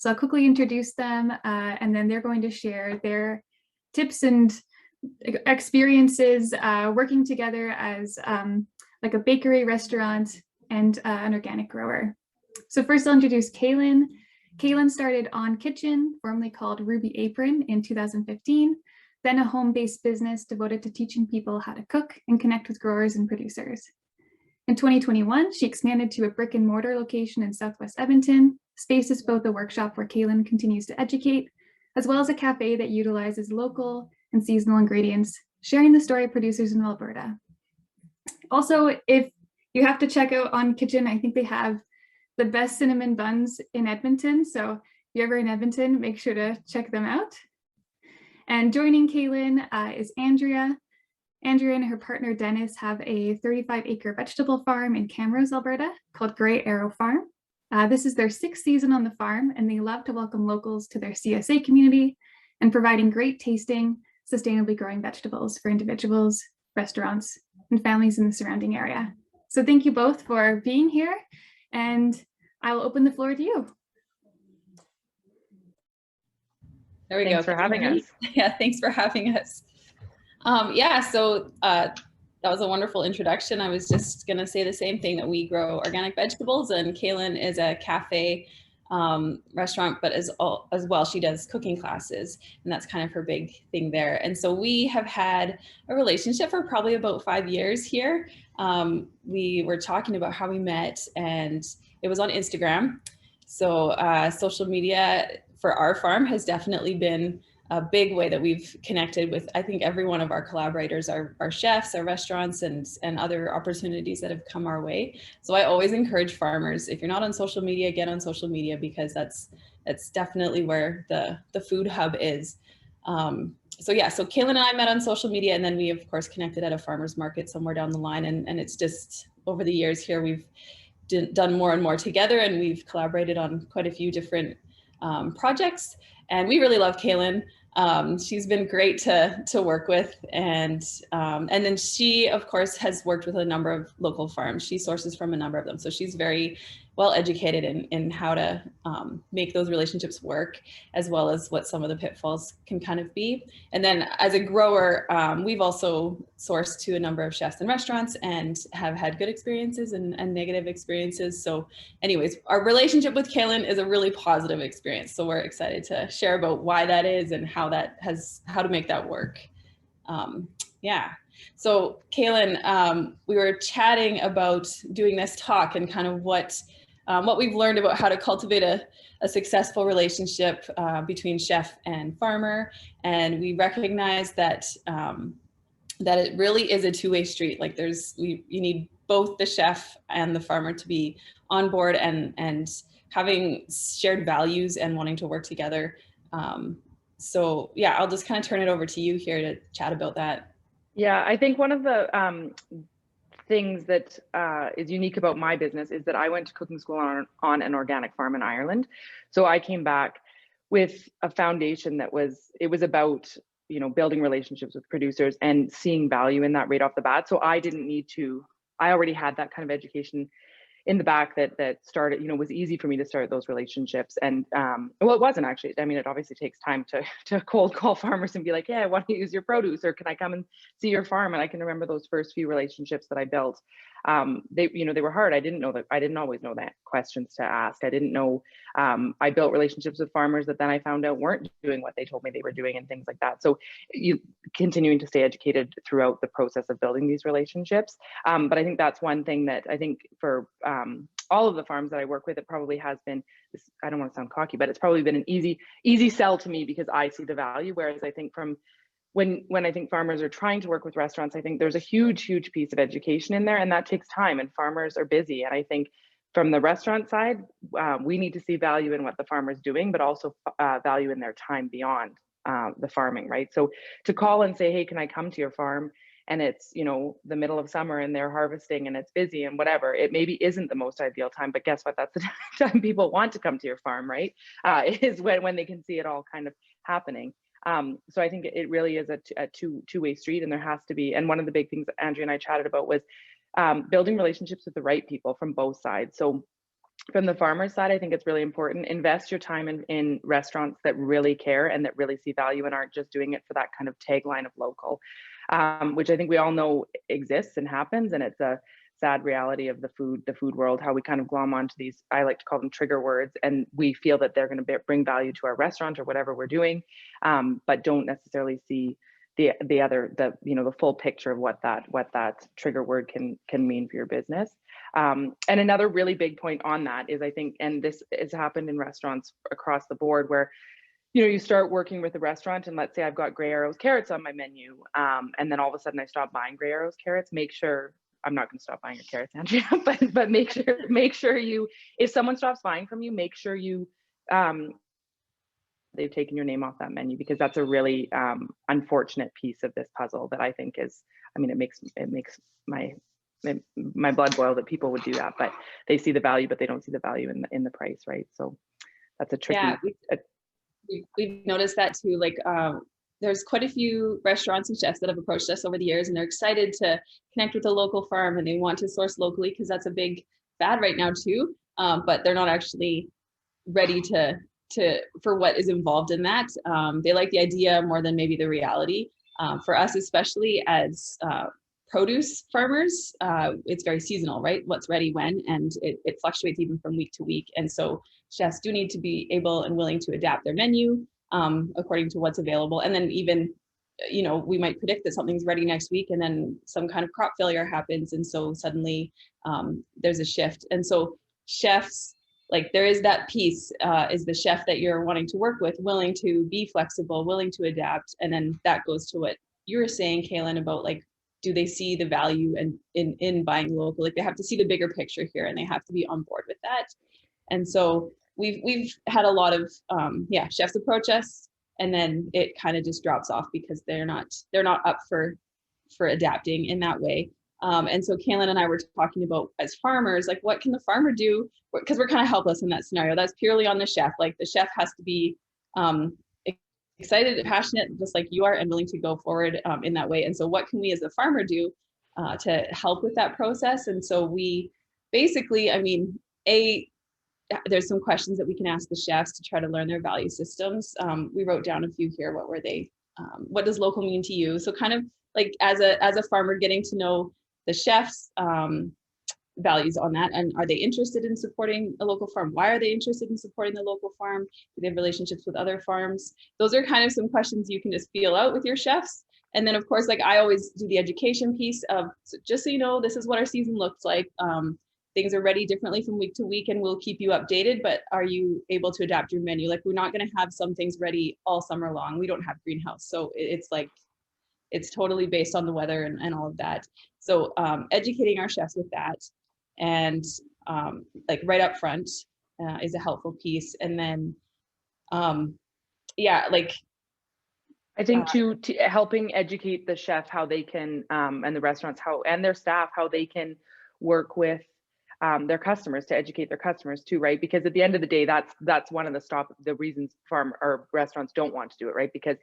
So I'll quickly introduce them and then they're going to share their tips and experiences working together as like a bakery, restaurant, and an organic grower. So first I'll introduce Kaelin. Kaelin started Awn Kitchen, formerly called Ruby Apron, in 2015, then a home-based business devoted to teaching people how to cook and connect with growers and producers. In 2021, she expanded to a brick and mortar location in Southwest Edmonton. Space is both a workshop where Kaelin continues to educate, as well as a cafe that utilizes local and seasonal ingredients, sharing the story of producers in Alberta. Also, if you have to check out Awn Kitchen, I think they have the best cinnamon buns in Edmonton. So if you're ever in Edmonton, make sure to check them out. And joining Kaelin is Andrea. Andrea and her partner Dennis have a 35-acre vegetable farm in Camrose, Alberta, called Grey Arrow Farm. This is their 6th season on the farm, and they love to welcome locals to their CSA community and providing great tasting, sustainably growing vegetables for individuals, restaurants, and families in the surrounding area. So thank you both for being here, and I will open the floor to you. There we go. Thanks for having us. Yeah, thanks for having us. Yeah, so that was a wonderful introduction. I was just going to say the same thing, that we grow organic vegetables, and Kaelin is a cafe restaurant, but as well, she does cooking classes, and that's kind of her big thing there. And so we have had a relationship for probably about 5 years here. We were talking about how we met, and it was on Instagram. So social media for our farm has definitely been a big way that we've connected with, I think, every one of our collaborators, our chefs, our restaurants, and other opportunities that have come our way. So I always encourage farmers, if you're not on social media, get on social media, because that's definitely where the food hub is. So yeah, so Kaelin and I met on social media, and then we of course connected at a farmer's market somewhere down the line. And it's just over the years here, we've done more and more together, and we've collaborated on quite a few different projects. And we really love Kaelin. She's been great to work with, and then she of course has worked with a number of local farms. She sources from a number of them, so she's very well educated in how to make those relationships work, as well as what some of the pitfalls can kind of be. And then as a grower, we've also sourced to a number of chefs and restaurants and have had good experiences and negative experiences. So anyways, our relationship with Kaelin is a really positive experience. So we're excited to share about why that is and how to make that work. Yeah. So Kaelin, we were chatting about doing this talk and kind of what we've learned about how to cultivate a successful relationship between chef and farmer. And we recognize that it really is a two-way street. Like you need both the chef and the farmer to be on board and having shared values and wanting to work together. So yeah, I'll just kind of turn it over to you here to chat about that. Yeah, I think one of the things that is unique about my business is that I went to cooking school on an organic farm in Ireland. So I came back with a foundation that was about, you know, building relationships with producers and seeing value in that right off the bat. So I didn't need to, I already had that kind of education in the back that started, you know, was easy for me to start those relationships. And well, it wasn't actually. I mean, it obviously takes time to cold call farmers and be like, yeah, I want to use your produce, or can I come and see your farm? And I can remember those first few relationships that I built. They were hard. I didn't always know that questions to ask. I didn't know. I built relationships with farmers that then I found out weren't doing what they told me they were doing and things like that. So you continuing to stay educated throughout the process of building these relationships. But I think that's one thing that I think for all of the farms that I work with, it probably has been this, I don't want to sound cocky, but it's probably been an easy sell to me because I see the value. Whereas I think from when I think farmers are trying to work with restaurants, I think there's a huge piece of education in there, and that takes time, and farmers are busy. And I think from the restaurant side, we need to see value in what the farmer's doing, but also value in their time beyond the farming, right? So to call and say, hey, can I come to your farm? And it's, you know, the middle of summer and they're harvesting and it's busy and whatever, it maybe isn't the most ideal time, but guess what? That's the time people want to come to your farm, right? Is when they can see it all kind of happening. So I think it really is a two-way street, and there has to be, and one of the big things that Andrea and I chatted about was building relationships with the right people from both sides. So from the farmer side, I think it's really important. Invest your time in restaurants that really care and that really see value and aren't just doing it for that kind of tagline of local, which I think we all know exists and happens. And it's a sad reality of the food world, how we kind of glom onto these, I like to call them trigger words, and we feel that they're going to bring value to our restaurant or whatever we're doing, but don't necessarily see the full picture of what that trigger word can mean for your business. And another really big point on that is, I think, and this has happened in restaurants across the board, where you start working with a restaurant, and let's say I've got Grey Arrows carrots on my menu, and then all of a sudden I stop buying Grey Arrows carrots. Make sure, I'm not going to stop buying your carrots, Andrea, but make sure you, if someone stops buying from you, make sure you they've taken your name off that menu, because that's a really unfortunate piece of this puzzle that I think is, I mean, it makes my blood boil that people would do that, but they see the value, but they don't see the value in the price, right? So that's a tricky. Yeah, we've noticed that too. Like there's quite a few restaurants and chefs that have approached us over the years, and they're excited to connect with a local farm, and they want to source locally because that's a big fad right now too. But they're not actually ready for what is involved in that. They like the idea more than maybe the reality. For us, especially as produce farmers, it's very seasonal, right? What's ready when, and it fluctuates even from week to week. And so chefs do need to be able and willing to adapt their menu according to what's available. And then even, we might predict that something's ready next week, and then some kind of crop failure happens. And so suddenly there's a shift. And so chefs, like, there is that piece, is the chef that you're wanting to work with willing to be flexible, willing to adapt. And then that goes to what you were saying, Kaelin, about like, do they see the value in buying local? Like, they have to see the bigger picture here, and they have to be on board with that. And so we've had a lot of chefs approach us, and then it kind of just drops off because they're not up for adapting in that way. And so Kaelin and I were talking about, as farmers, like, what can the farmer do? Because we're kind of helpless in that scenario. That's purely on the chef. Like, the chef has to be excited and passionate, just like you are, and willing to go forward in that way. And so what can we as a farmer do to help with that process? And so we basically, there's some questions that we can ask the chefs to try to learn their value systems. We wrote down a few here. What were they? What does local mean to you? So kind of like, as a farmer, getting to know the chefs' values on that, and are they interested in supporting a local farm? Why are they interested in supporting the local farm? Do they have relationships with other farms? Those are kind of some questions you can just feel out with your chefs. And then, of course, like, I always do the education piece of, so just so you know, this is what our season looks like. Things are ready differently from week to week, and we'll keep you updated, but are you able to adapt your menu? Like, we're not going to have some things ready all summer long. We don't have greenhouse. So it's like, it's totally based on the weather and all of that. So educating our chefs with that, and like, right up front is a helpful piece. And then, like, I think to helping educate the chef how they can, and the restaurants and their staff, how they can work with their customers, to educate their customers too, right? Because at the end of the day, that's one of the reasons farm or restaurants don't want to do it, right? Because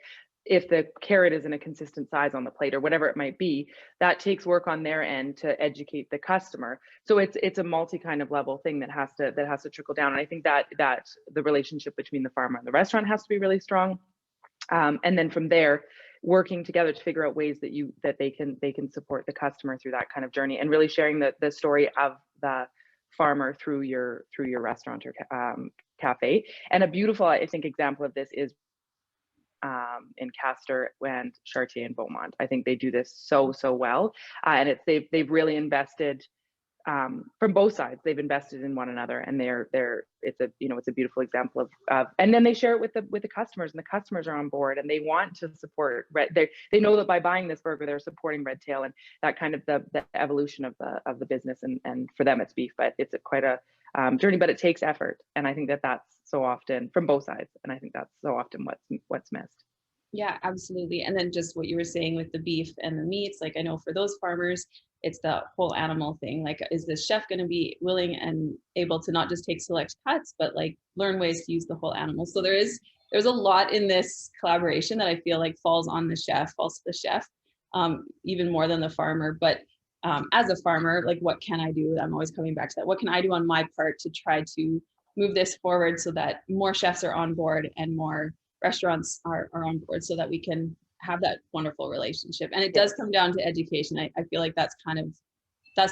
if the carrot isn't a consistent size on the plate or whatever it might be, that takes work on their end to educate the customer. So it's a multi kind of level thing that has to trickle down. And I think that the relationship between the farmer and the restaurant has to be really strong. And then from there, working together to figure out ways that they can support the customer through that kind of journey, and really sharing the story of the farmer through your restaurant or cafe. And a beautiful, I think, example of this is in Castor and Chartier and Beaumont. I think they do this so well, and they've really invested from both sides. They've invested in one another, and it's a beautiful example of and then they share it with the customers, and the customers are on board, and they want to support they know that by buying this burger they're supporting Red Tail, and that kind of the evolution of the business, and for them it's beef, but it's quite a journey, but it takes effort. And I think that's so often from both sides, and I think that's so often what's missed. Yeah, absolutely. And then just what you were saying with the beef and the meats, like, I know for those farmers, it's the whole animal thing. Like, is the chef going to be willing and able to not just take select cuts, but like learn ways to use the whole animal? So there's a lot in this collaboration that I feel like falls to the chef, even more than the farmer. But as a farmer, like what can I do? I'm always coming back to that. What can I do on my part to try to move this forward so that more chefs are on board and more restaurants are on board so that we can have that wonderful relationship. And it does come down to education. I feel like that's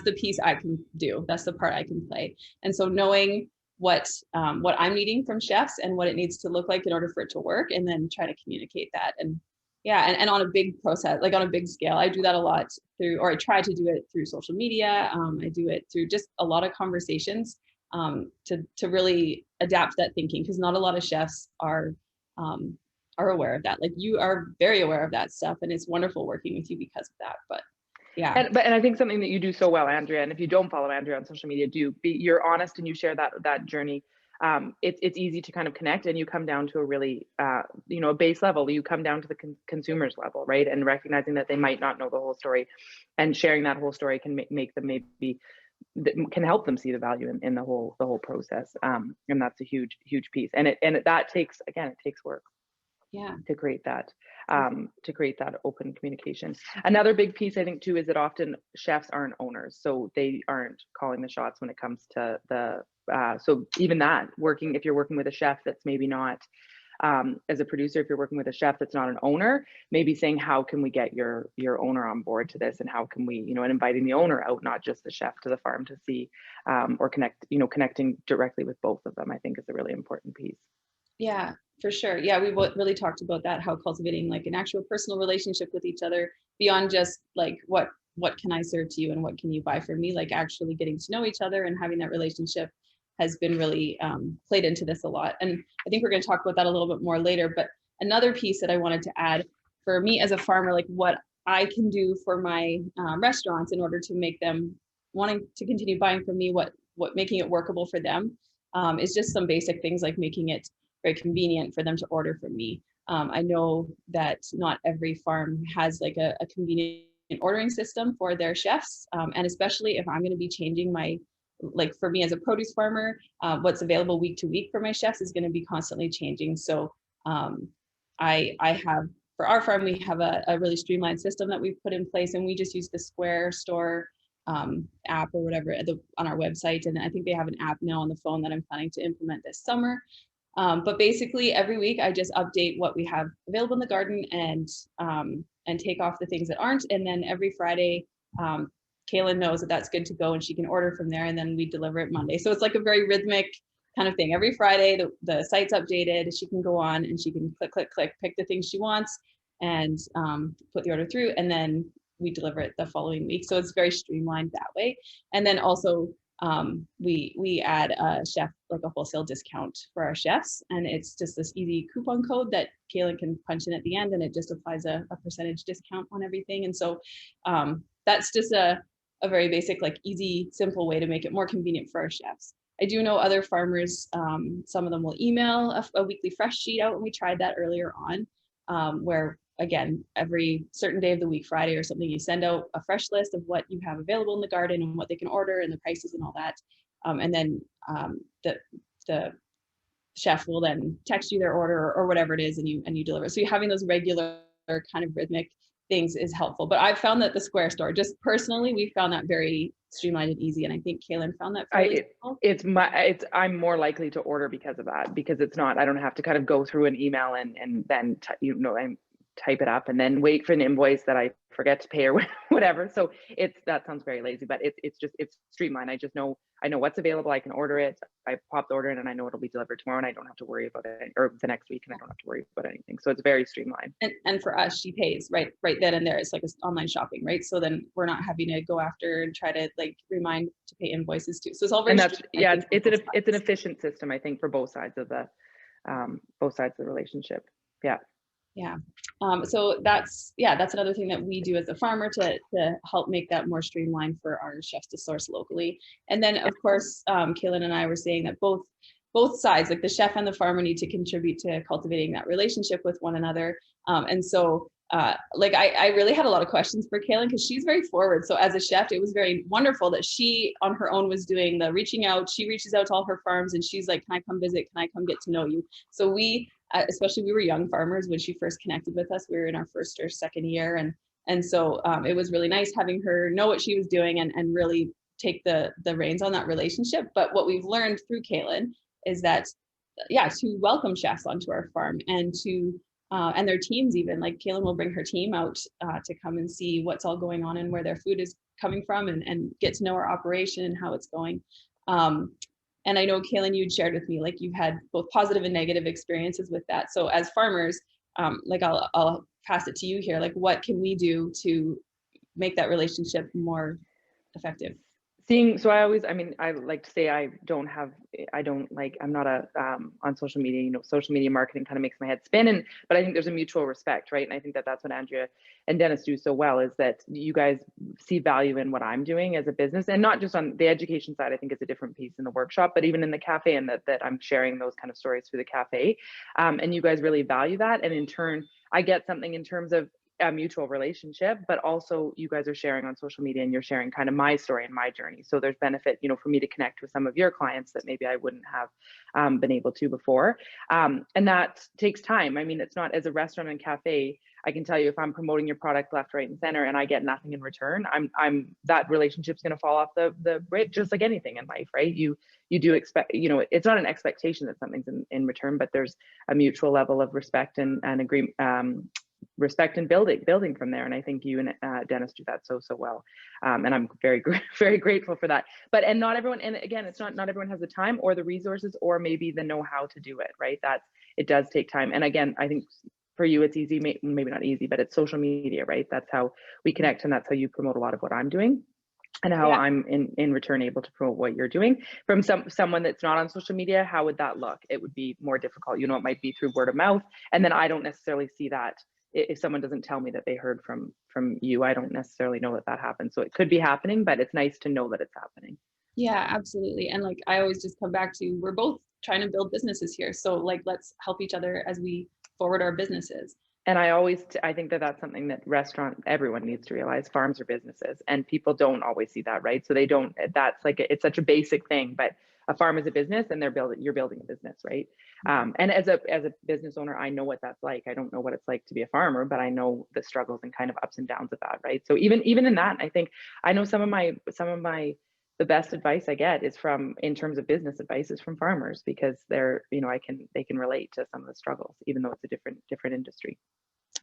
the piece I can do. That's the part I can play. And so knowing what I'm needing from chefs and what it needs to look like in order for it to work, and then try to communicate that. And yeah, and on a big process, like on a big scale, I do that a lot through, or I try to do it through social media. I do it through just a lot of conversations to really adapt that thinking, because not a lot of chefs are aware of that. Like you are very aware of that stuff, and it's wonderful working with you because of that. But yeah. And I think something that you do so well, Andrea, and if you don't follow Andrea on social media, you're honest and you share that journey. It's easy to kind of connect, and you come down to a really, a base level. You come down to the consumer's level, right? And recognizing that they might not know the whole story, and sharing that whole story can make them can help them see the value in the whole process. And that's a huge piece. And that takes work. Yeah. To create that open communication. Another big piece I think too is that often chefs aren't owners, so they aren't calling the shots when it comes to the so even that if you're working with a chef that's maybe not as a producer, if you're working with a chef that's not an owner, maybe saying how can we get your owner on board to this, and how can we, and inviting the owner out, not just the chef, to the farm to see or connecting directly with both of them, I think is a really important piece. Yeah, for sure. Yeah, we really talked about that, how cultivating like an actual personal relationship with each other beyond just like what can I serve to you and what can you buy from me, like actually getting to know each other and having that relationship has been really played into this a lot. And I think we're going to talk about that a little bit more later. But another piece that I wanted to add for me as a farmer, like what I can do for my restaurants in order to make them wanting to continue buying from me, what making it workable for them is just some basic things like making it very convenient for them to order from me. I know that not every farm has like a convenient ordering system for their chefs. And especially if I'm going to be changing like for me as a produce farmer, what's available week to week for my chefs is going to be constantly changing. So I have, for our farm, we have a really streamlined system that we've put in place, and we just use the Square Store app or whatever on our website. And I think they have an app now on the phone that I'm planning to implement this summer. But basically every week I just update what we have available in the garden and take off the things that aren't. And then every Friday, Kaelin knows that that's good to go and she can order from there, and then we deliver it Monday. So it's like a very rhythmic kind of thing. Every Friday, the site's updated. She can go on and she can click, pick the things she wants and put the order through, and then we deliver it the following week. So it's very streamlined that way. And then also we add a chef, like a wholesale discount for our chefs, and it's just this easy coupon code that Kaelin can punch in at the end, and it just applies a percentage discount on everything. And so that's just a very basic, like easy, simple way to make it more convenient for our chefs. I do know other farmers, some of them will email a weekly fresh sheet out, and we tried that earlier on, where again, every certain day of the week, Friday or something, you send out a fresh list of what you have available in the garden and what they can order and the prices and all that. And then the chef will then text you their order or whatever it is, and you deliver. So having those regular kind of rhythmic things is helpful. But I've found that the Square Store, just personally, we found that very streamlined and easy. And I think Kaelin found that fairly simple. I'm more likely to order because of that, because it's not, I don't have to kind of go through an email and then type it up and then wait for an invoice that I forget to pay or whatever. So that sounds very lazy, but it's streamlined. I know what's available. I can order it. I pop the order in and I know it'll be delivered tomorrow, and I don't have to worry about it, or the next week, and I don't have to worry about anything. So it's very streamlined. And for us, she pays right then and there. It's like online shopping, right? So then we're not having to go after and try to like remind to pay invoices too. So it's all very, and it's an efficient system, I think, for both sides of the relationship. Yeah. Yeah. So that's another thing that we do as a farmer to help make that more streamlined for our chefs to source locally. And then of course, Kaelin and I were saying that both sides, like the chef and the farmer, need to contribute to cultivating that relationship with one another. And so like I really had a lot of questions for Kaelin because she's very forward. So as a chef, it was very wonderful that she on her own was doing the reaching out. She reaches out to all her farms and she's like, can I come visit? Can I come get to know you? So we, especially we were young farmers when she first connected with us. We were in our first or second year, and And so it was really nice having her know what she was doing and really take the reins on that relationship. But what we've learned through Kaelin is that, yeah, to welcome chefs onto our farm and to and their teams, even like Kaelin will bring her team out to come and see what's all going on and where their food is coming from, and get to know our operation and how it's going. And I know, Kaelin, you'd shared with me, like, you've had both positive and negative experiences with that. So as farmers, like I'll pass it to you here. Like, what can we do to make that relationship more effective? So I mean, I like to say I'm not on social media, you know, social media marketing kind of makes my head spin, but I think there's a mutual respect, right? And I think that that's what Andrea and Dennis do so well, is that you guys see value in what I'm doing as a business, and not just on the education side. I think it's a different piece in the workshop, but even in the cafe, and that I'm sharing those kind of stories through the cafe. And you guys really value that. And in turn, I get something in terms of a mutual relationship, but also you guys are sharing on social media, and you're sharing kind of my story and my journey. So there's benefit, you know, for me to connect with some of your clients that maybe I wouldn't have been able to before. And that takes time. I mean, it's not, as a restaurant and cafe, I can tell you, if I'm promoting your product left, right, and center and I get nothing in return, that relationship's going to fall off the bridge, just like anything in life, right? You do expect, you know, it's not an expectation that something's in return, but there's a mutual level of respect and agreement, respect and building from there. And I think you and Dennis do that so well, and I'm very grateful for that. But and not everyone, and again, it's not everyone has the time or the resources or maybe the know-how to do it, right? It does take time. And again, I think for you it's easy, maybe not easy, but it's social media, right? That's how we connect, and that's how you promote a lot of what I'm doing, and how I'm in return able to promote what you're doing. From someone that's not on social media, how would that look? It would be more difficult. You know, it might be through word of mouth, and then I don't necessarily see that. If someone doesn't tell me that they heard from you, I don't necessarily know that happens. So it could be happening, but it's nice to know that it's happening. Yeah, absolutely. And like, I always just come back to, we're both trying to build businesses here. So like, let's help each other as we forward our businesses. And I think that that's something that everyone needs to realize. Farms are businesses, and people don't always see that, right? So they don't, it's such a basic thing, but a farm is a business, and you're building a business, right? And as a business owner, I know what that's like. I don't know what it's like to be a farmer, but I know the struggles and kind of ups and downs of that, right? So even in that, I think I know the best advice I get is in terms of business advice, is from farmers, because they're, you know, they can relate to some of the struggles, even though it's a different industry.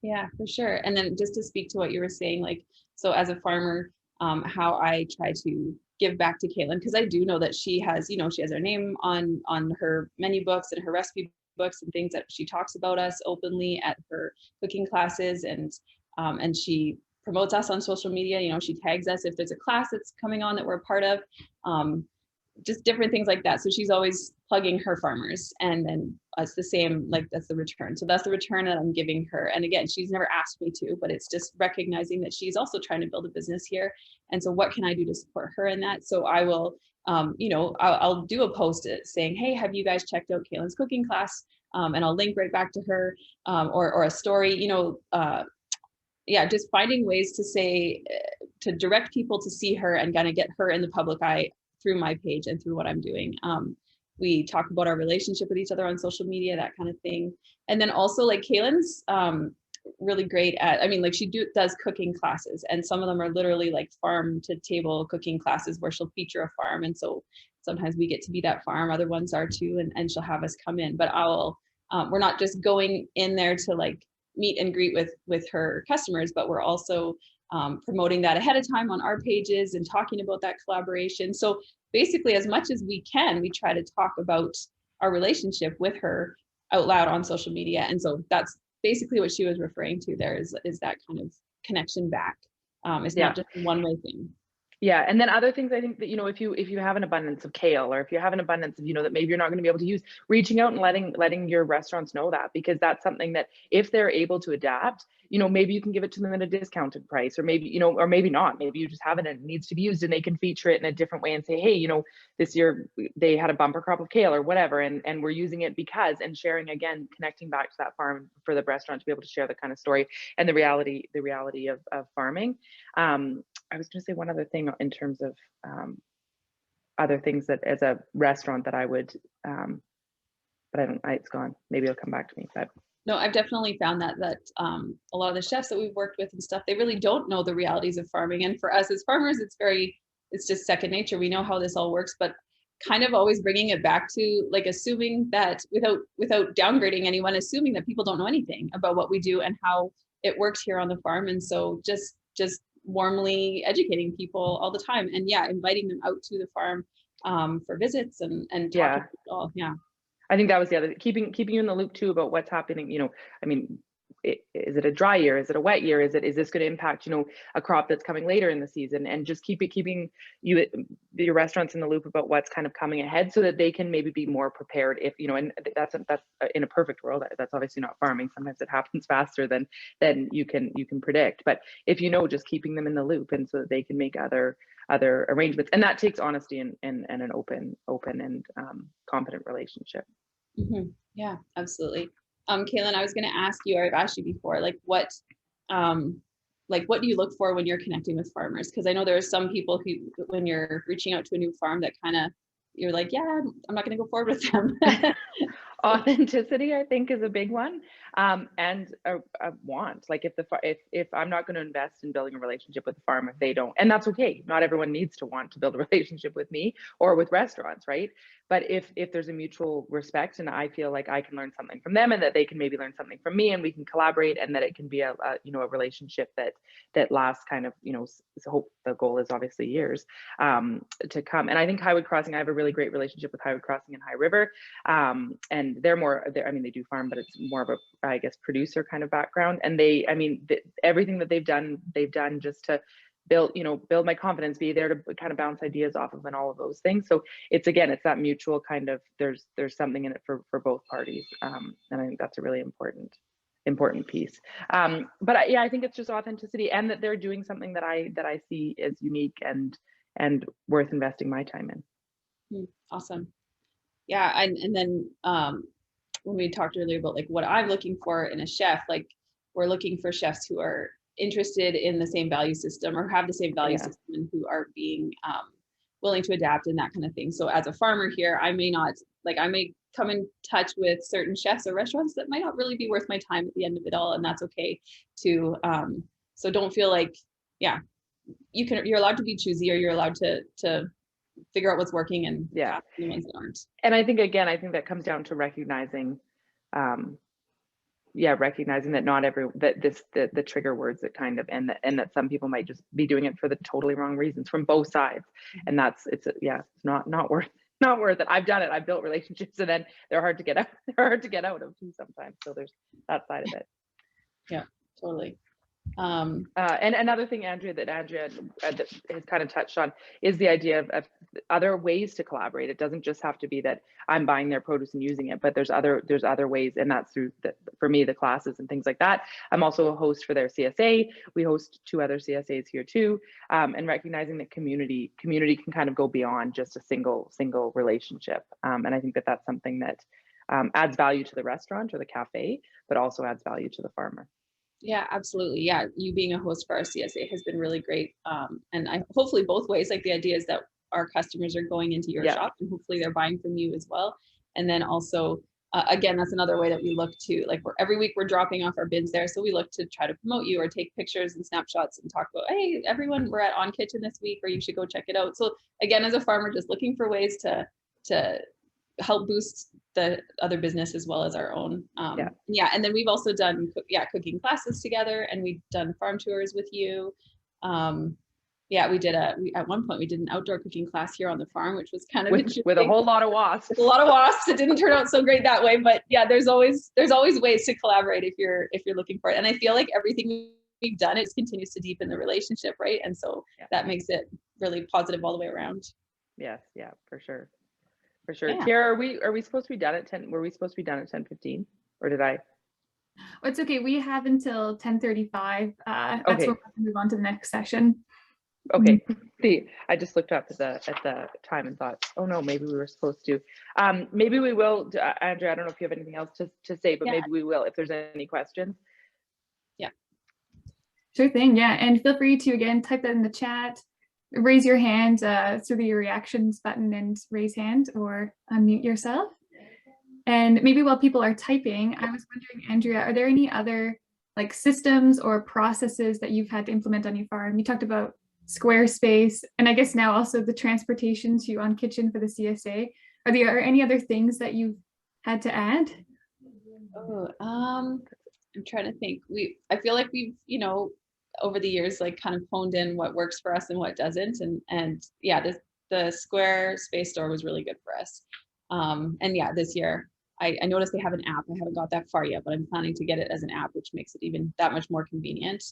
Yeah, for sure. And then just to speak to what you were saying, like, so as a farmer, how I try to give back to Kaelin, because I do know that she has her name on her menu books and her recipe books and things, that she talks about us openly at her cooking classes, and she promotes us on social media. You know, she tags us if there's a class that's coming on that we're a part of, just different things like that. So she's always plugging her farmers, and then it's the same, like, that's the return. So that's the return that I'm giving her. And again, she's never asked me to, but it's just recognizing that she's also trying to build a business here. And so what can I do to support her in that? So I will, I'll do a post saying, hey, have you guys checked out Kaelin's cooking class? And I'll link right back to her, or a story, just finding ways to say, to direct people to see her and kind of get her in the public eye through my page and through what I'm doing. We talk about our relationship with each other on social media, that kind of thing. And then also, like, Kaelin's really great at, I mean, like, she does cooking classes, and some of them are literally like farm to table cooking classes where she'll feature a farm. And so sometimes we get to be that farm, other ones are too, and she'll have us come in. But we're not just going in there to like meet and greet with her customers, but we're also promoting that ahead of time on our pages and talking about that collaboration. So basically, as much as we can, we try to talk about our relationship with her out loud on social media. And so that's basically what she was referring to there, is that kind of connection back. It's not just a one-way thing. Yeah, and then other things, I think that, you know, if you have an abundance of kale, or if you have an abundance of, you know, that maybe you're not going to be able to use, reaching out and letting your restaurants know that, because that's something that if they're able to adapt, you know, maybe you can give it to them at a discounted price, or maybe, you know, or maybe not, maybe you just have it and it needs to be used, and they can feature it in a different way and say, hey, you know, this year they had a bumper crop of kale or whatever, and we're using it because, and sharing, again, connecting back to that farm for the restaurant to be able to share the kind of story and the reality of farming. I was going to say one other thing in terms of other things that as a restaurant that I would, but it's gone. Maybe it'll come back to me. But No, I've definitely found that a lot of the chefs that we've worked with and stuff, they really don't know the realities of farming. And for us as farmers, it's just second nature. We know how this all works, but kind of always bringing it back to like assuming that without downgrading anyone, assuming that people don't know anything about what we do and how it works here on the farm. And so just warmly educating people all the time, and yeah, inviting them out to the farm for visits and talking Yeah. to people all. Yeah. I think that was the other, keeping you in the loop too about what's happening. You know, I mean, is it a dry year? Is it a wet year? Is this going to impact, you know, a crop that's coming later in the season? And just keeping your restaurants in the loop about what's kind of coming ahead, so that they can maybe be more prepared. If, you know, and that's in a perfect world, that's obviously not farming. Sometimes it happens faster than you can predict. But if you know, just keeping them in the loop, and so that they can make other arrangements, and that takes honesty and an open and competent relationship. Mm-hmm. Yeah, absolutely. Kaelin, I was going to ask you, or I've asked you before, like what do you look for when you're connecting with farmers? Because I know there are some people who, when you're reaching out to a new farm, that kind of, you're like, yeah, I'm not going to go forward with them. Authenticity, I think, is a big one, and a want. Like if I'm not going to invest in building a relationship with the farm if they don't, and that's okay. Not everyone needs to want to build a relationship with me or with restaurants, right? But if there's a mutual respect, and I feel like I can learn something from them, and that they can maybe learn something from me, and we can collaborate, and that it can be a relationship that lasts kind of, you know, so hope the goal is obviously years to come. And I think Highwood Crossing, I have a really great relationship with Highwood Crossing and High River, and they're more, I mean, they do farm, but it's more of a, I guess, producer kind of background. And everything that they've done just to build my confidence, be there to kind of bounce ideas off of, and all of those things. So it's that mutual kind of, there's something in it for both parties. And I think that's a really important piece. But I think it's just authenticity, and that they're doing something that I see as unique and worth investing my time in. Awesome. Yeah, and then when we talked earlier about like what I'm looking for in a chef, like we're looking for chefs who are interested in the same value system, or have the same value system, and who are being willing to adapt and that kind of thing. So as a farmer here, I may come in touch with certain chefs or restaurants that might not really be worth my time at the end of it all, and that's okay too. So don't feel like, you're allowed to be choosy, or you're allowed to figure out what's working, and the ones that aren't. And I think that comes down to recognizing recognizing that not the trigger words that kind of, and that some people might just be doing it for the totally wrong reasons from both sides. And it's not worth it. I've done it. I've built relationships, and then they're hard to get out of too sometimes. So there's that side of it. Yeah, totally. And another thing, Andrea has kind of touched on, is the idea of other ways to collaborate. It doesn't just have to be that I'm buying their produce and using it, but there's other ways, and that's through for me, the classes and things like that. I'm also a host for their CSA. We host 2 other CSAs here too, and recognizing that community can kind of go beyond just a single relationship. And I think that that's something that adds value to the restaurant or the cafe, but also adds value to the farmer. Yeah, absolutely. Yeah, you being a host for our CSA has been really great. And hopefully both ways, like the idea is that our customers are going into your shop, and hopefully they're buying from you as well. And then also, again, that's another way that we look to, like, every week we're dropping off our bins there. So we look to try to promote you, or take pictures and snapshots and talk about, hey, everyone, we're at Awn Kitchen this week, or you should go check it out. So again, as a farmer, just looking for ways to help boost the other business as well as our own. And then we've also done cooking classes together, and we've done farm tours with you. At one point we did an outdoor cooking class here on the farm, which was kind of with a whole lot of wasps. A lot of wasps. It didn't turn out so great that way, but yeah, there's always ways to collaborate if you're looking for it. And I feel like everything we've done, it continues to deepen the relationship, right? And so that makes it really positive all the way around. Yes, yeah, for sure. For sure. Yeah. Tiara, are we supposed to be done at 10? Were we supposed to be done at 10:15, or did I? Oh, it's okay. We have until 10:35. That's Okay. when we'll move on to the next session. Okay. See, I just looked up at the time and thought, oh no, maybe we were supposed to. Maybe we will. Andrea, I don't know if you have anything else to say, but maybe we will if there's any questions. Yeah. Sure thing. Yeah, and feel free to again type that in the chat. Raise your hand through your reactions button and raise hand, or unmute yourself. And maybe while people are typing, I was wondering, Andrea, are there any other like systems or processes that you've had to implement on your farm? You talked about Squarespace, and I guess now also the transportation to Awn Kitchen for the CSA. Are there any other things that you've had to add? Oh, I'm trying to think. I feel like we've, over the years, like kind of honed in what works for us and what doesn't. And yeah, the Squarespace store was really good for us. And yeah, this year I noticed they have an app. I haven't got that far yet, but I'm planning to get it as an app, which makes it even that much more convenient.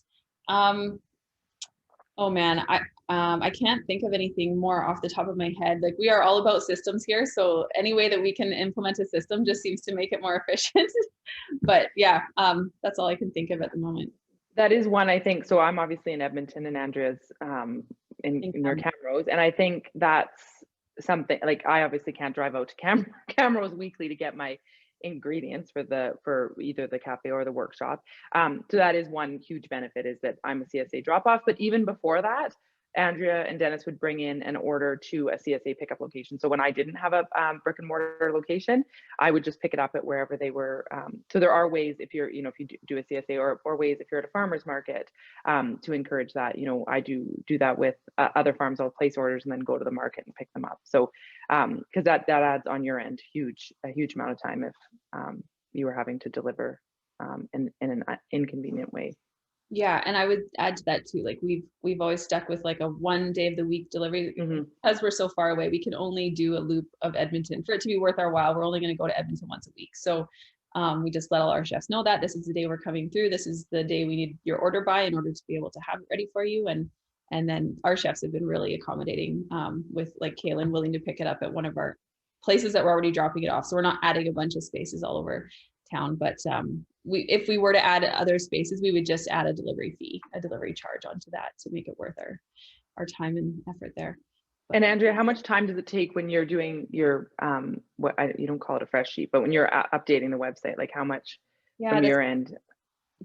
Oh man, I can't think of anything more off the top of my head. Like we are all about systems here, so any way that we can implement a system just seems to make it more efficient. But yeah, that's all I can think of at the moment. That is one, I think. So I'm obviously in Edmonton, and Andrea's in near Camrose, and I think that's something like I obviously can't drive out to Camrose weekly to get my ingredients for either the cafe or the workshop. So that is one huge benefit, is that I'm a CSA drop off. But even before that, Andrea and Dennis would bring in an order to a CSA pickup location. So when I didn't have a brick and mortar location, I would just pick it up at wherever they were. So there are ways, if you're, if you do a CSA, or ways if you're at a farmer's market, to encourage that. I do that with other farms. I'll place orders and then go to the market and pick them up. So because that adds on your end a huge amount of time if you were having to deliver in an inconvenient way. Yeah, and I would add to that too. Like we've always stuck with like a 1 day of the week delivery. Because we're so far away. We can only do a loop of Edmonton for it to be worth our while. We're only going to go to Edmonton once a week. So we just let all our chefs know that this is the day we're coming through. This is the day we need your order by in order to be able to have it ready for you. And then our chefs have been really accommodating with like Kaelin willing to pick it up at one of our places that we're already dropping it off. So we're not adding a bunch of spaces all over town, but if we were to add other spaces, we would just add a delivery fee, a delivery charge onto that to make it worth our time and effort there. But, and Andrea, how much time does it take when you're doing your you don't call it a fresh sheet, but when you're updating the website, like how much from your end?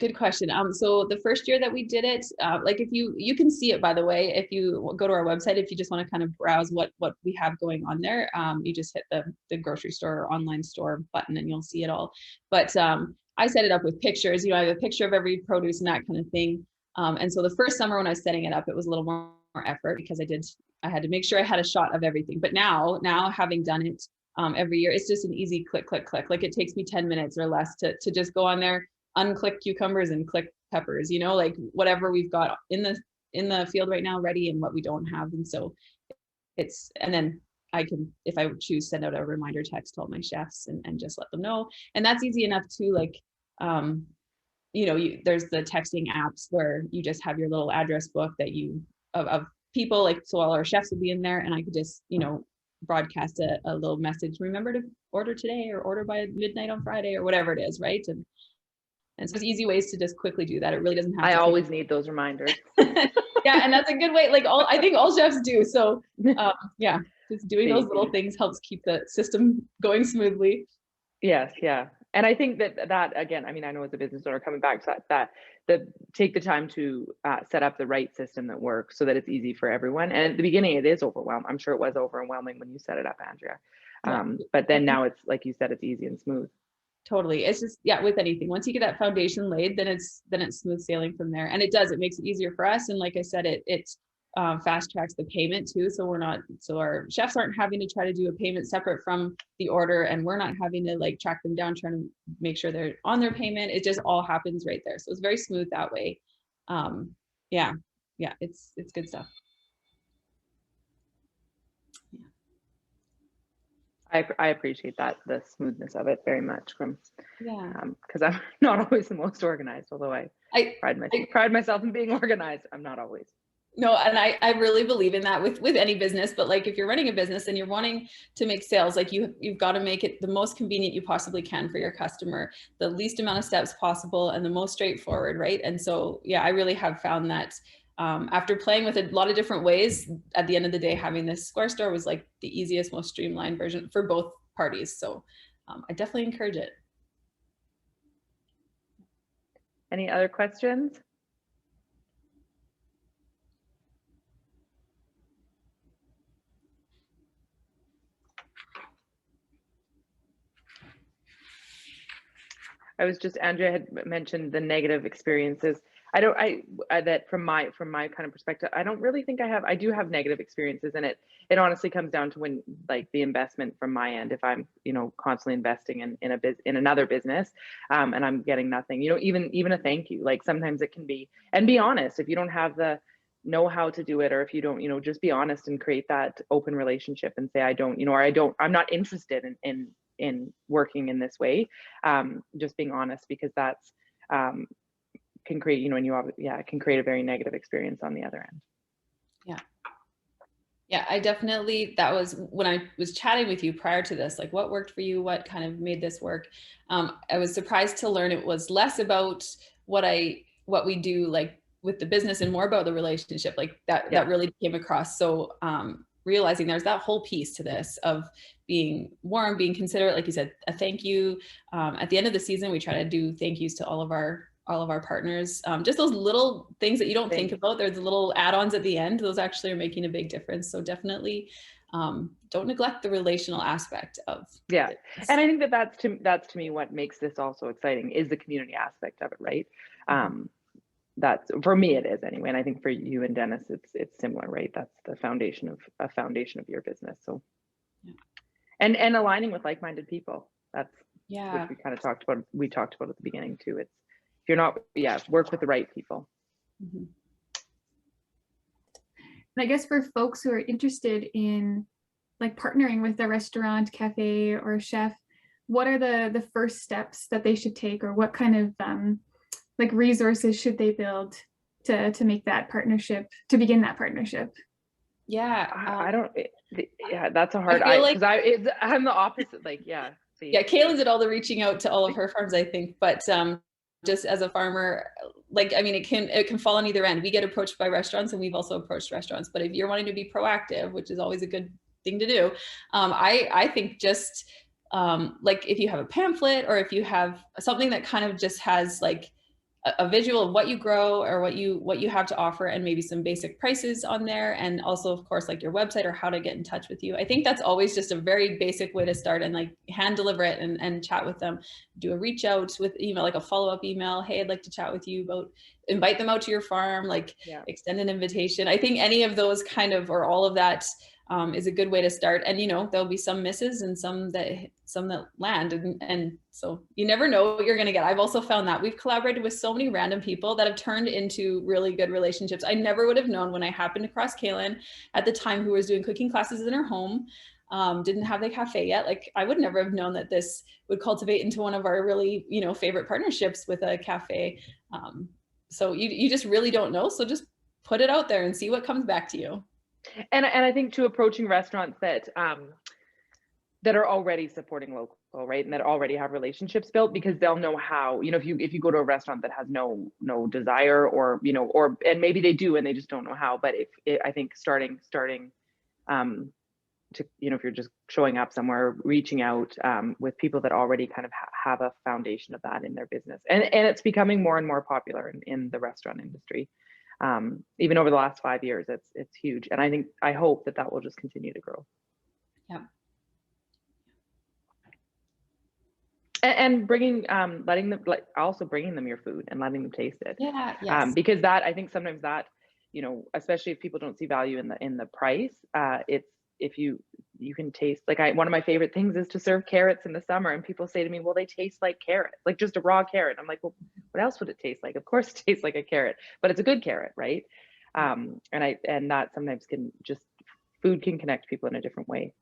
Good question. So the first year that we did it, like if you can see it, by the way, if you go to our website, if you just want to kind of browse what we have going on there, you just hit the grocery store or online store button and you'll see it all. But I set it up with pictures. I have a picture of every produce and that kind of thing. And so the first summer when I was setting it up, it was a little more effort because I had to make sure I had a shot of everything. But now having done it every year, it's just an easy click, click, click. Like it takes me 10 minutes or less to just go on there, unclick cucumbers and click peppers, like whatever we've got in the field right now ready and what we don't have. And so and then I can, if I choose, send out a reminder text to all my chefs and just let them know. And that's easy enough too. Like, there's the texting apps where you just have your little address book that of people, like, so all our chefs will be in there and I could just, broadcast a little message, remember to order today or order by midnight on Friday or whatever it is. Right. And so there's easy ways to just quickly do that. It really doesn't have to. I always need those reminders. Yeah, and that's a good way. Like I think all chefs do. So yeah, just doing those little things helps keep the system going smoothly. Yes, yeah. And I think that again, I mean, I know as a business owner coming back to that take the time to set up the right system that works so that it's easy for everyone. And at the beginning, it is overwhelming. I'm sure it was overwhelming when you set it up, Andrea. But then now it's, like you said, it's easy and smooth. Totally. It's just, yeah, with anything, once you get that foundation laid, then it's smooth sailing from there. And it makes it easier for us. And like I said, it fast tracks the payment too. So our chefs aren't having to try to do a payment separate from the order, and we're not having to like track them down, trying to make sure they're on their payment. It just all happens right there. So it's very smooth that way. Yeah, it's good stuff. I appreciate the smoothness of it very much, because I'm not always the most organized, although I pride myself in being organized. I'm not always. No, and I really believe in that with any business, but like if you're running a business and you're wanting to make sales, like you've got to make it the most convenient you possibly can for your customer, the least amount of steps possible and the most straightforward, right? And so, yeah, I really have found that after playing with a lot of different ways, at the end of the day, having this Square store was like the easiest, most streamlined version for both parties. So I definitely encourage it. Any other questions? Andrea had mentioned the negative experiences. That from my kind of perspective, I don't really think I do have negative experiences, and it honestly comes down to when, like, the investment from my end, if I'm, constantly investing in another business, and I'm getting nothing, even a thank you, like sometimes it can be, and be honest, if you don't have the know how to do it, or if you don't, just be honest and create that open relationship and say, I'm not interested in working in this way. Just being honest, because that's, can create, it can create a very negative experience on the other end. Yeah, I definitely, that was when I was chatting with you prior to this, like what worked for you, what kind of made this work. I was surprised to learn it was less about what we do, like with the business, and more about the relationship, like that really came across. So realizing there's that whole piece to this of being warm, being considerate, like you said, a thank you. At the end of the season, we try to do thank yous to all of our partners. Just those little things that you don't think about. There's the little add-ons at the end. Those actually are making a big difference. So definitely don't neglect the relational aspect of this. And I think that's to me what makes this also exciting, is the community aspect of it, right? That's, for me, it is anyway. And I think for you and Dennis, it's similar, right? That's the foundation of your business. So, and aligning with like-minded people. That's which we kind of talked about. We talked about at the beginning too. It's, if you're not, work with the right people. And I guess for folks who are interested in like partnering with a restaurant, cafe, or a chef, what are the first steps that they should take, or what kind of like resources should they build to make that partnership, to begin that partnership? I don't. That's a hard. I'm the opposite. Like, Kaelin did all the reaching out to all of her farms, I think, but just as a farmer, like, I mean, it can fall on either end. We get approached by restaurants, and we've also approached restaurants. But if you're wanting to be proactive, which is always a good thing to do, I think just like if you have a pamphlet, or if you have something that kind of just has like a visual of what you grow, or what you have to offer, and maybe some basic prices on there, and also of course like your website, or how to get in touch with you. I think that's always just a very basic way to start, and like hand deliver it and chat with them. Do a reach out with email, like a follow-up email. Hey, I'd like to chat with you about, invite them out to your farm, like extend an invitation. I think any of those kind of, or all of that is a good way to start. And there'll be some misses and some that land, and so you never know what you're going to get. I've also found that we've collaborated with so many random people that have turned into really good relationships. I never would have known when I happened across Kaelin at the time, who was doing cooking classes in her home, didn't have the cafe yet. Like, I would never have known that this would cultivate into one of our really favorite partnerships with a cafe. So you just really don't know. So just put it out there and see what comes back to you. And I think to approaching restaurants that are already supporting local, right, and that already have relationships built, because they'll know how. If you go to a restaurant that has no desire, or and maybe they do and they just don't know how. But I think starting to if you're just showing up somewhere, reaching out with people that already kind of have a foundation of that in their business, and it's becoming more and more popular in the restaurant industry. Even over the last 5 years, it's huge. And I hope that will just continue to grow. Yeah. And bringing, also bringing them your food and letting them taste it. Yeah. Yes. Because that, I think sometimes that, especially if people don't see value in the price, if you can taste, like one of my favorite things is to serve carrots in the summer, and people say to me, well, they taste like carrots, like just a raw carrot. I'm like, well, what else would it taste like? Of course it tastes like a carrot, but it's a good carrot, right? And that sometimes food can connect people in a different way.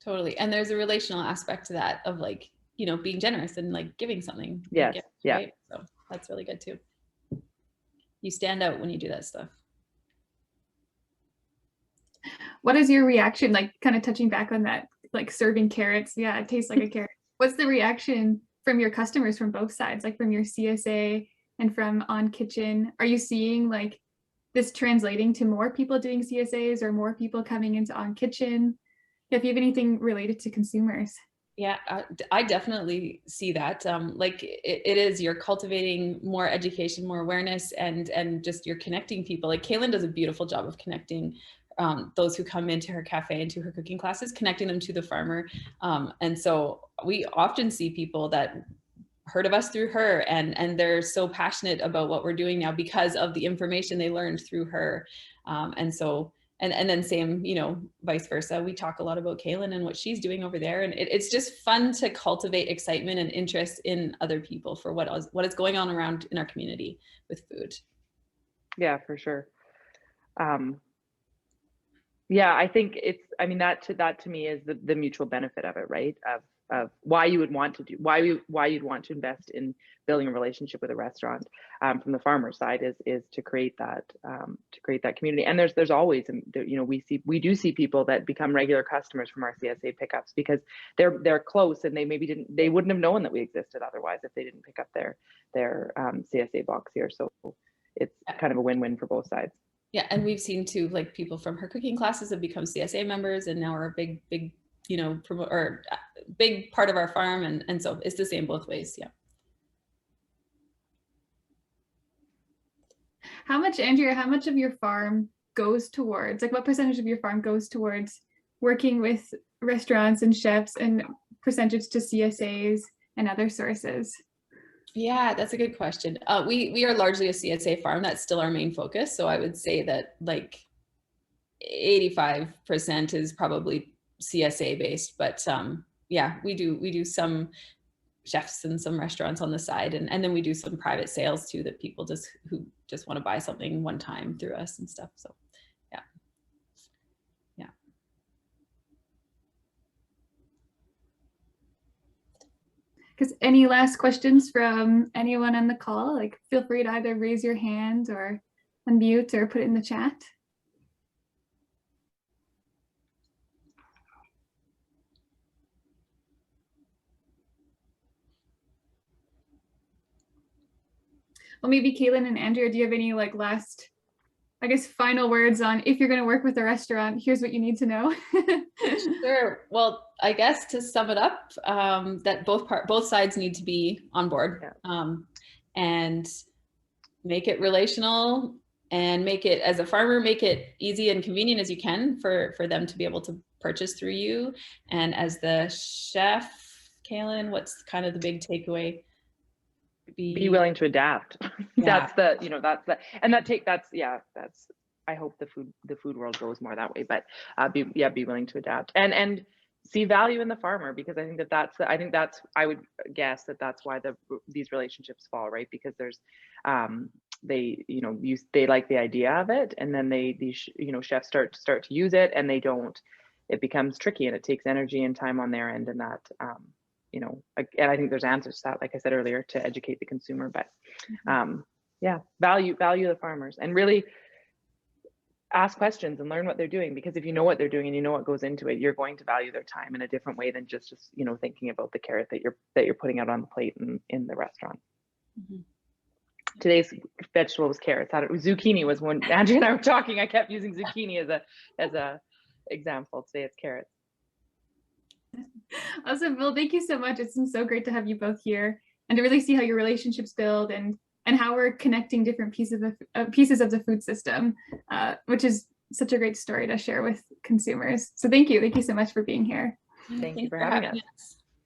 Totally. And there's a relational aspect to that, of like, being generous and like giving something. Yes. Gift, yeah. Right? So that's really good too. You stand out when you do that stuff. What is your reaction, like kind of touching back on that, like serving carrots? Yeah, it tastes like a carrot. What's the reaction from your customers from both sides, like from your CSA and from Awn Kitchen? Are you seeing like this translating to more people doing CSAs, or more people coming into Awn Kitchen? If you have anything related to consumers. Yeah, I definitely see that. Like it is, you're cultivating more education, more awareness, and just you're connecting people. Like Kaelin does a beautiful job of connecting those who come into her cafe and to her cooking classes, connecting them to the farmer. And so we often see people that heard of us through her, and they're so passionate about what we're doing now because of the information they learned through her. And so, and then same, you know, vice versa. We talk a lot about Kaelin and what she's doing over there. And it's just fun to cultivate excitement and interest in other people for what is going on around in our community with food. Yeah, for sure. Yeah, I think I mean, that to me is the mutual benefit of it, right? Of why you would want to do, why you'd want to invest in building a relationship with a restaurant from the farmer side is to create that community. And there's always, you know, we do see people that become regular customers from our CSA pickups because they're close, and they wouldn't have known that we existed otherwise if they didn't pick up their CSA box here. So it's kind of a win-win for both sides. Yeah, and we've seen too, like people from her cooking classes have become CSA members, and now are a big, you know, big part of our farm, and so it's the same both ways. Yeah. Andrea, how much of your farm goes towards, like, what percentage of your farm goes towards working with restaurants and chefs, and percentage to CSAs and other sources? Yeah, that's a good question. We are largely a CSA farm. That's still our main focus. So I would say that like 85% is probably CSA based, but yeah, we do some chefs and some restaurants on the side, and then we do some private sales too, that people who just want to buy something one time through us and stuff. So yeah. Because any last questions from anyone on the call? Like, feel free to either raise your hand or unmute or put it in the chat. Well, maybe Kaelin and Andrea, do you have any like last, I guess, final words on if you're going to work with a restaurant, here's what you need to know? Sure. Well, I guess to sum it up, that both sides need to be on board, and make it relational, and make it, as a farmer, make it easy and convenient as you can for them to be able to purchase through you. And as the chef, Kaelin, what's kind of the big takeaway? Be willing to adapt. Yeah. That's I hope the food world goes more that way, but be willing to adapt and see value in the farmer, because I think I would guess that's why these relationships fall, right? Because there's they like the idea of it, and then these chefs start to use it, and it becomes tricky, and it takes energy and time on their end, and that and I think there's answers to that, like I said earlier, to educate the consumer, but value the farmers, and really ask questions and learn what they're doing, because if you know what they're doing and you know what goes into it, you're going to value their time in a different way than just thinking about the carrot that you're putting out on the plate in the restaurant. Mm-hmm. Today's vegetable was carrots. Zucchini was when Andrea and I were talking. I kept using zucchini as a example. Today it's carrots. Awesome. Well, thank you so much. It's been so great to have you both here, and to really see how your relationships build, and how we're connecting different pieces of the food system, which is such a great story to share with consumers. So thank you so much for being here. Thank you for having us.